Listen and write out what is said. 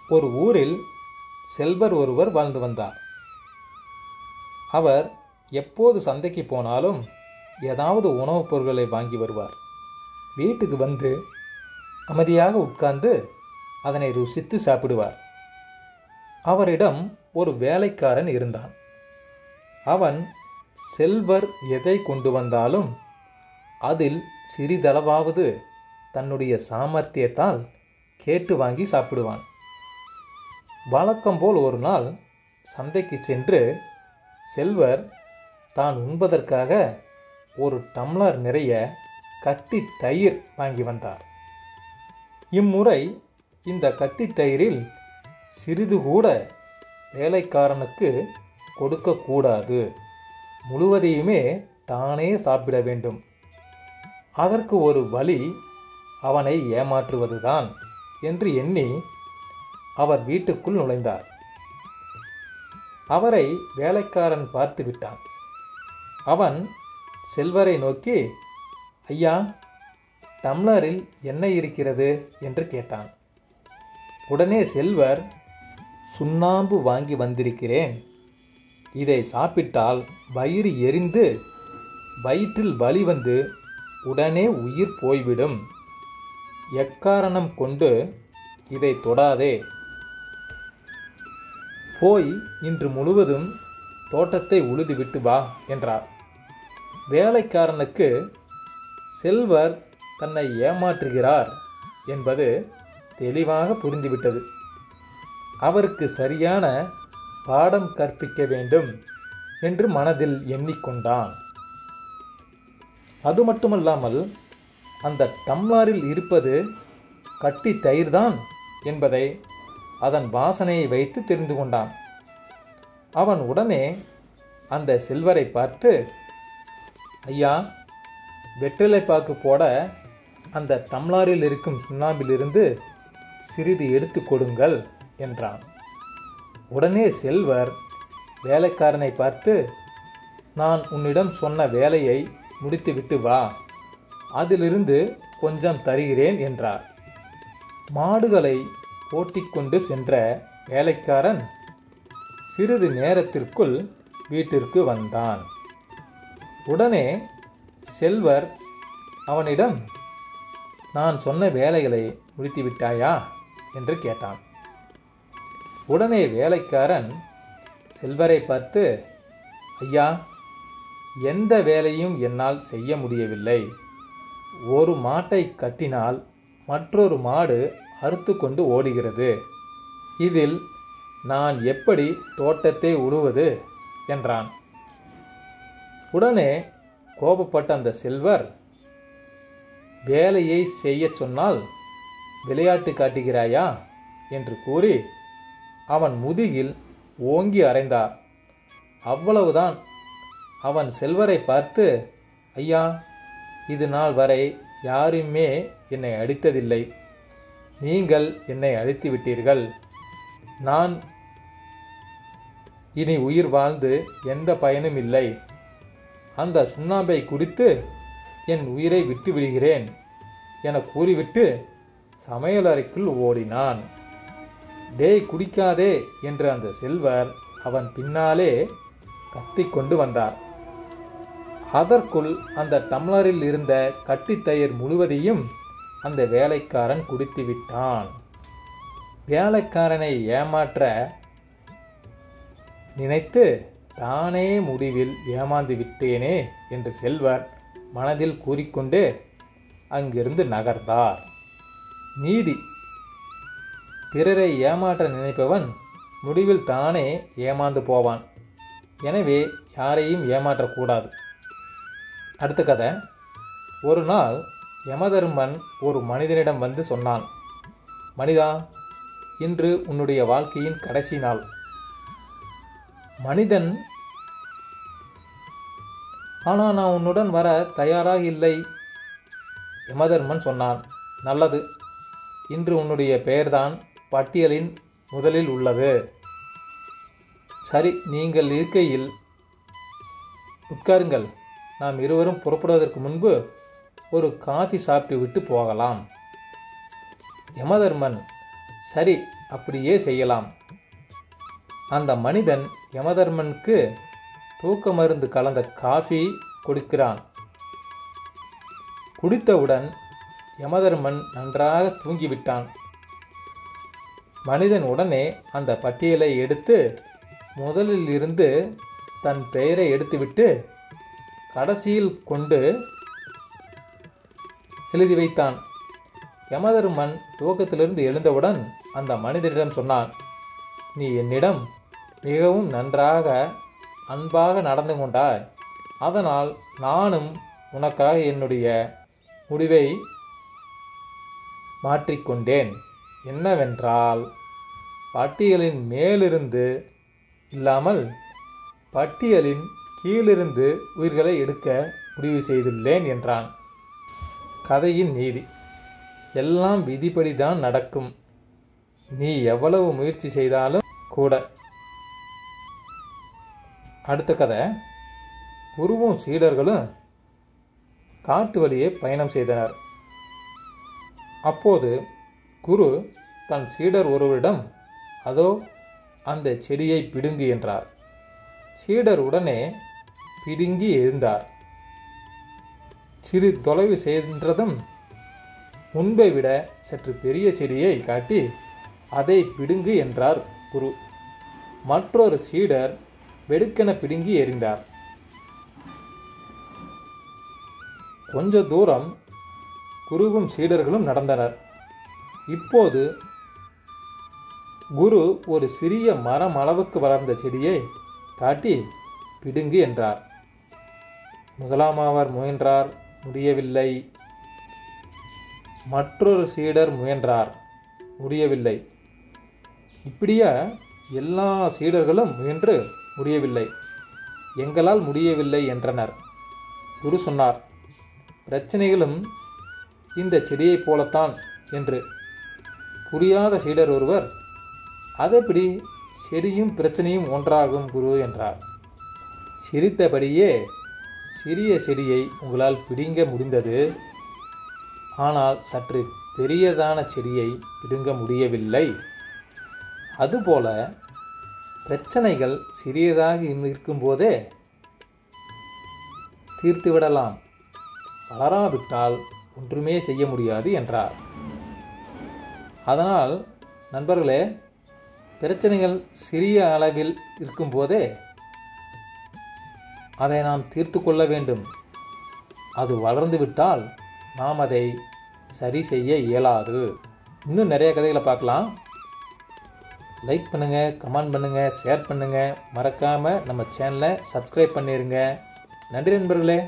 ஒரு ஊரில் செல்வர் ஒருவர் வாழ்ந்து வந்தார். அவர் எப்போது சந்தைக்கு போனாலும் ஏதாவது உணவுப் பொருட்களை வாங்கி வருவார். வீட்டுக்கு வந்து அமைதியாக உட்கார்ந்து அதனை ருசித்து சாப்பிடுவார். அவரிடம் ஒரு வேலைக்காரன் இருந்தான். அவன் செல்வர் எதை கொண்டு வந்தாலும் அதில் சிறிதளவாவது தன்னுடைய சாமர்த்தியத்தால் கேட்டு வாங்கி சாப்பிடுவான். வழக்கம்போல் ஒரு நாள் சந்தைக்கு சென்று செல்வர் தான் உண்பதற்காக ஒரு டம்ளர் நிறைய கட்டி தயிர் வாங்கி வந்தார். இம்முறை இந்த கட்டி தயிரில் சிறிது கூட வேலைக்காரனுக்கு கொடுக்கக்கூடாது, முழுவதையுமே தானே சாப்பிட வேண்டும். அதற்கு ஒரு வழி அவனை ஏமாற்றுவதுதான் என்று எண்ணி அவர் வீட்டுக்குள் நுழைந்தார். அவரை வேலைக்காரன் பார்த்து விட்டான். அவன் செல்வரை நோக்கி, ஐயா, டம்ளரில் என்ன இருக்கிறது என்று கேட்டான். உடனே செல்வர், சுண்ணாம்பு வாங்கி வந்திருக்கிறேன், இதை சாப்பிட்டால் வயிறு எரிந்து வயிற்றில் வலி வந்து உடனே உயிர் போய்விடும், எக்காரணம் கொண்டு இதை தொடாதே, போய் இன்று முழுவதும் தோட்டத்தை உழுதுவிட்டு வா என்றார். வேலைக்காரனுக்கு செல்வர் தன்னை ஏமாற்றுகிறார் என்பது தெளிவாக புரிந்துவிட்டது. அவருக்கு சரியான பாடம் கற்பிக்க வேண்டும் என்று மனதில் எண்ணிக்கொண்டான். அது மட்டுமல்லாமல் அந்த டம்ளரில் இருப்பது கட்டி தயிர்தான் என்பதை அதன் வாசனையை வைத்து தெரிந்து கொண்டான். அவன் உடனே அந்த செல்வரை பார்த்து, ஐயா, வெற்றிலைப்பாக்கு போட அந்த டம்ளரில் இருக்கும் சுண்ணாம்பிலிருந்து சிறிது எடுத்து கொடுங்கள் என்றான். உடனே செல்வர் வேலைக்காரனை பார்த்து, நான் உன்னிடம் சொன்ன வேலையை முடித்துவிட்டு வா, அதிலிருந்து கொஞ்சம் தருகிறேன் என்றார். மாடுகளை ஓட்டிக்கொண்டு சென்ற வேலைக்காரன் சிறிது நேரத்திற்குள் வீட்டிற்கு வந்தான். உடனே செல்வர் அவனிடம், நான் சொன்ன வேலைகளை முடித்துவிட்டாயா என்று கேட்டான். உடனே வேலைக்காரன் செல்வரை பார்த்து, ஐயா, எந்த வேலையும் என்னால் செய்ய முடியவில்லை. ஒரு மாட்டை கட்டினால் மற்றொரு மாடு அறுத்து கொண்டு ஓடுகிறது, இதில் நான் எப்படி தோட்டத்தை உழுவது என்றான். உடனே கோபப்பட்ட அந்த செல்வர், வேலையை செய்ய சொன்னால் விளையாட்டு காட்டுகிறாயா என்று கூறி அவன் முதுகில் ஓங்கி அறைந்தார். அவ்வளவுதான். அவன் செல்வரை பார்த்து, ஐயா, இது நாள் வரை யாருமே என்னை அடித்ததில்லை, நீங்கள் என்னை அடித்து விட்டீர்கள், நான் இனி உயிர் வாழ்ந்து எந்த பயனும் இல்லை, அந்த சுண்ணாம்பை குடித்து என் உயிரை விட்டு விடுகிறேன் என கூறிவிட்டு சமையலறைக்குள் ஓடினான். டேய், குடிக்காதே என்று அந்த செல்வர் அவன் பின்னாலே கத்திக்கொண்டு வந்தார். அதற்குள் அந்த டம்ளரில் இருந்த கட்டித்தயிர் முழுவதையும் அந்த வேலைக்காரன் குடித்து விட்டான். வேலைக்காரனை ஏமாற்ற நினைத்து தானே முடிவில் ஏமாந்து விட்டேனே என்று செல்வர் மனதில் கூறிக்கொண்டு அங்கிருந்து நகர்ந்தார். நீதி: பிறரை ஏமாற்ற நினைப்பவன் முடிவில் தானே ஏமாந்து போவான். எனவே யாரையும் ஏமாற்றக்கூடாது. அடுத்த கதை. ஒரு நாள் யமதர்மன் ஒரு மனிதனிடம் வந்து சொன்னான், மனிதா, இன்று உன்னுடைய வாழ்க்கையின் கடைசி நாள். மனிதன், ஆனால் நான் உன்னுடன் வர தயாராக இல்லை. யமதர்மன் சொன்னான், நல்லது, இன்று உன்னுடைய பெயர்தான் பட்டியலின் முதலில் உள்ளது. சரி, நீங்கள் இருக்கையில் உட்காருங்கள், நாம் இருவரும் புறப்படுவதற்கு முன்பு ஒரு காஃபி சாப்பிட்டு விட்டு போகலாம். யமதர்மன், சரி, அப்படியே செய்யலாம். அந்த மனிதன் யமதர்மனுக்கு தூக்க மருந்து கலந்த காஃபி கொடுக்கிறான். குடித்தவுடன் யமதர்மன் நன்றாக தூங்கிவிட்டான். மனிதன் உடனே அந்த பட்டியலை எடுத்து முதலில் இருந்து தன் பெயரை எடுத்துவிட்டு கடைசியில் கொண்டு எழுதி வைத்தான். யமதர்மன் தூக்கத்திலிருந்து எழுந்தவுடன் அந்த மனிதனிடம் சொன்னான், நீ என்னிடம் மிகவும் நன்றாக அன்பாக நடந்து கொண்டாய். அதனால் நானும் உனக்காக என்னுடைய முடிவை மாற்றிக்கொண்டேன். என்னவென்றால், பட்டியலின் மேலிருந்து இல்லாமல் பட்டியலின் கீழிருந்து உயிர்களை எடுக்க முடிவு செய்துள்ளேன் என்றான். கதையின் நீதி: எல்லாம் விதிப்படிதான் நடக்கும். நீ எவ்வளவு முயற்சி செய்தாலும் கூட. அடுத்த கதை: குருவும் சீடர்களும் காட்டு வழியே பயணம் செய்தனர். அப்போது குரு தன் சீடர் ஒருவரிடம், அதோ அந்த செடியை பிடுங்கு என்றார். சீடர் உடனே பிடுங்கி எழுந்தார். சிறு தொலைவு சென்றதும் முன்பை விட சற்று பெரிய செடியை காட்டி அதை பிடுங்கு என்றார் குரு. மற்றொரு சீடர் வெடுக்கென பிடுங்கி எறிந்தார். கொஞ்ச தூரம் குருவும் சீடர்களும் நடந்தனர். இப்போது குரு ஒரு சிறிய மரம் அளவுக்கு வளர்ந்த செடியை காட்டி பிடுங்கு என்றார். முதலாமவர் முயன்றார், முடியவில்லை. மற்றொரு சீடர் முயன்றார், முடியவில்லை. இப்படியே எல்லா சீடர்களும் முயன்று முடியவில்லை. எங்களால் முடியவில்லை என்றனர். குரு சொன்னார், பிரச்சனைகளும் இந்த செடியைப் போலத்தான் என்று. புரியாத சீடர் ஒருவர், அதெப்படி செடியும் பிரச்சனையும் ஒன்றாகும் குரு என்றார். சிரித்தபடியே, சிறிய செடியை உங்களால் பிடுங்க முடிந்தது, ஆனால் சற்று பெரியதான செடியை பிடுங்க முடியவில்லை. அதுபோல பிரச்சனைகள் சிறியதாக இருக்கும்போதே தீர்த்துவிடலாம், வளராவிட்டால் ஒன்றுமே செய்ய முடியாது என்றார். அதனால் நண்பர்களே, பிரச்சனைகள் சிறிய அளவில் இருக்கும்போதே அதை நாம் தீர்த்து கொள்ள வேண்டும். அது வளர்ந்து விட்டால் நாம் அதை சரி செய்ய இயலாது. இன்னும் நிறைய கதைகளை பார்க்கலாம். லைக் பண்ணுங்கள், கமெண்ட் பண்ணுங்கள், ஷேர் பண்ணுங்கள். மறக்காமல் நம்ம சேனலை சப்ஸ்கிரைப் பண்ணிடுங்க. நன்றி நண்பர்களே.